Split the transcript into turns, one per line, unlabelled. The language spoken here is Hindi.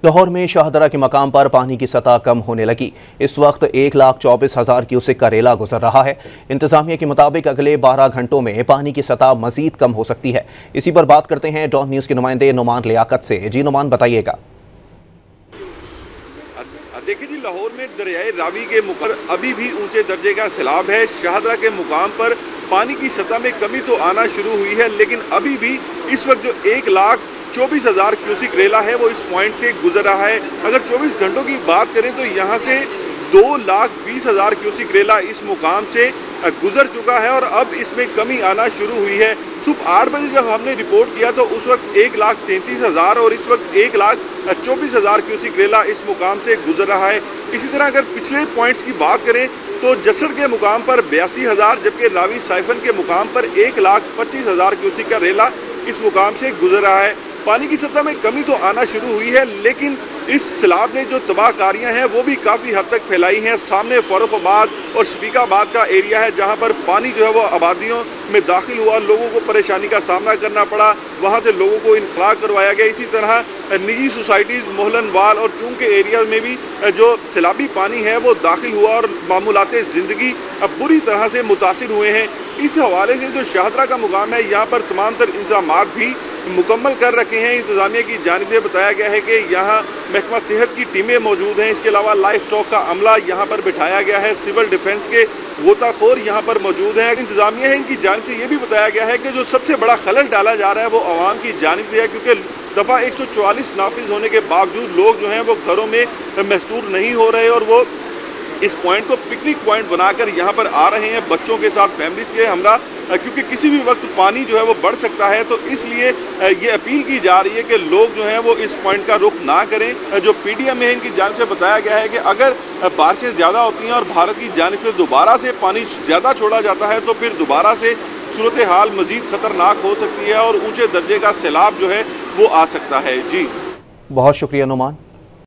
लाहौर में शाहदरा के मकाम पर पानी की सतह कम होने लगी। इस वक्त 1,24,000 क्यूसेक का रेला गुजर रहा है। इंतजामिया के मुताबिक अगले 12 घंटों में पानी की सतह मजीद कम हो सकती है। इसी पर बात करते हैं डॉन न्यूज़ के नुमाइंदे नुमान लियाकत से। जी नुमान, बताइएगा।
देखिए जी, लाहौर में दरियाए रावी के मुकर अभी भी ऊंचे दर्जे का सैलाब है। शाहदरा के मुकाम पर पानी की सतह में कमी तो आना शुरू हुई है, लेकिन अभी भी इस वक्त जो 1,24,000 क्यूसिक रेला है वो इस पॉइंट से गुजर रहा है। अगर 24 घंटों की बात करें तो यहाँ से 2,20,000 क्यूसिक रेला इस मुकाम से गुजर चुका है और अब इसमें कमी आना शुरू हुई है। सुबह 8 बजे जब हमने रिपोर्ट किया तो उस वक्त 1,33,000 और इस वक्त 1,24,000 क्यूसिक रेला इस मुकाम से गुजर रहा है। इसी तरह अगर पिछले पॉइंट्स की बात करें तो जसड़ के मुकाम पर 82,000, जबकि रावी साइफन के मुकाम पर 1,25,000 क्यूसिक का रेला इस मुकाम से गुजर रहा है। पानी की सतह में कमी तो आना शुरू हुई है, लेकिन इस सैलाब ने जो तबाहकारियां हैं वो भी काफ़ी हद तक फैलाई हैं। सामने फर्रुखाबाद और शफीकाबाद का एरिया है जहां पर पानी जो है वो आबादियों में दाखिल हुआ, लोगों को परेशानी का सामना करना पड़ा, वहां से लोगों को इनखला करवाया गया। इसी तरह निजी सोसाइटीज़ मोहलनवाल और चूंग के एरिया में भी जो सैलाबी पानी है वो दाखिल हुआ और मामूलात ज़िंदगी अब बुरी तरह से मुतासिर हुए हैं। इस हवाले से जो शाहदरा का मुकाम है यहाँ पर तमाम तर इंतजामात भी मुकम्मल कर रखे हैं। इंतजामिया की जानिब से बताया गया है कि यहाँ महकमा सेहत की टीमें मौजूद हैं। इसके अलावा लाइफ स्टॉक का अमला यहाँ पर बिठाया गया है। सिविल डिफेंस के गोताखोर यहाँ पर मौजूद हैं। इंतजामिया है इनकी जानिब से ये भी बताया गया है कि जो सबसे बड़ा खलल डाला जा रहा है वो आवाम की जानिब से है, क्योंकि दफ़ा 144 नाफिज होने के बावजूद लोग जो हैं वो घरों में महसूर नहीं हो रहे और वो इस पॉइंट को पिकनिक पॉइंट बनाकर यहाँ पर आ रहे हैं बच्चों के साथ, फैमिलीज के हमरा, क्योंकि किसी भी वक्त पानी जो है वो बढ़ सकता है। तो इसलिए ये अपील की जा रही है कि लोग जो हैं वो इस पॉइंट का रुख ना करें। जो पीडीएम है इनकी जानिब से बताया गया है कि अगर बारिशें ज़्यादा होती हैं और भारत की जानिब से दोबारा से पानी ज़्यादा छोड़ा जाता है तो फिर दोबारा से सूरत हाल मज़ीद ख़तरनाक हो सकती है और ऊँचे दर्जे का सैलाब जो है वो आ सकता है। जी
बहुत शुक्रिया नुमान।